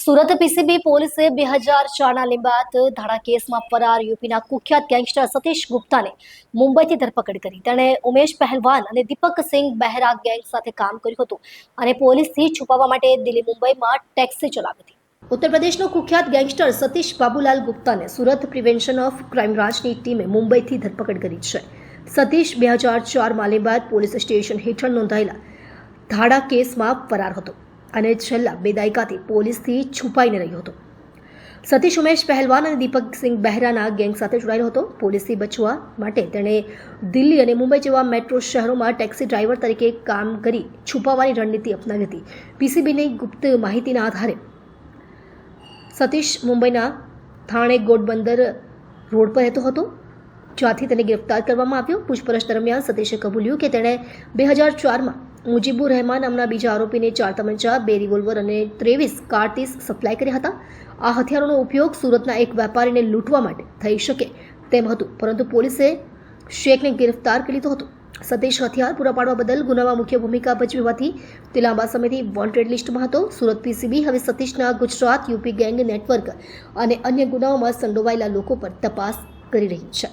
Surat PCB પોલીસે 2004ના લીંબાયત ધાડા કેસમાં ફરાર યુપીના કુખ્યાત ગેંગસ્ટર સતીશ ગુપ્તાને મુંબઈથી ધરપકડ કરી. તેણે ઉમેશ પહેલવાન અને દીપક સિંહ બહેરા ગેંગ સાથે કામ કર્યું હતું અને પોલીસથી છુપાવવા માટે દિલ્હી મુંબઈમાં ટેક્સી ચલાવી હતી. ઉત્તર પ્રદેશનો કુખ્યાત ગેંગસ્ટર સતીશ બાબુલાલ ગુપ્તાને સુરત પ્રિવેન્શન ઓફ ક્રાઇમ બ્રાન્ચની ટીમે મુંબઈથી ધરપકડ કરી છે. સતીશ 2004માં લીંબાયત પોલીસ સ્ટેશન હેઠળ નોંધાયેલા ધાડા કેસમાં ફરાર હતો અને છેલ્લા 2 દાયકાથી પોલીસથી છુપાઈને રહ્યો હતો. સતીશ ઉમેશ પહેલવાન અને દીપક સિંહ બહેરાના ગેંગ સાથે જોડાયેલો હતો. પોલીસથી બચવા માટે તેણે દિલ્હી અને મુંબઈ જેવા મેટ્રો શહેરોમાં ટેક્સી ડ્રાઈવર તરીકે કામ કરી છુપાવવાની રણનીતિ અપનાવી હતી. પીસીબીની ગુપ્ત માહિતીના આધારે સતીશ મુંબઈના થાણે ગોડબંદર રોડ પર રહેતો હતો, જ્યાંથી તેને ગિરફ્તાર કરવામાં આવ્યો. પૂછપરછ દરમિયાન સતીશે કબૂલ્યું કે તેણે 2004માં મુજીબુર રહેમાન નામના બીજા આરોપીને 4 તમંચા, 2 રિવોલ્વર અને 23 કારતીસ સપ્લાય કર્યા હતા. આ હથિયારોનો ઉપયોગ સુરતના એક વેપારીને લૂંટવા માટે થઈ શકે તેમ હતું, પરંતુ પોલીસે શેખને ગિરફ્તાર કરી લીધો હતો. સતીશ હથિયાર પૂરા પાડવા બદલ ગુનામાં મુખ્ય ભૂમિકા ભજવી હોવાથી તે લાંબા સમયથી વોન્ટેડ લિસ્ટમાં હતો. સુરત પીસીબી હવે સતીશના ગુજરાત યુપી ગેંગ નેટવર્ક અને અન્ય ગુનાઓમાં સંડોવાયેલા લોકો પર તપાસ કરી રહી છે.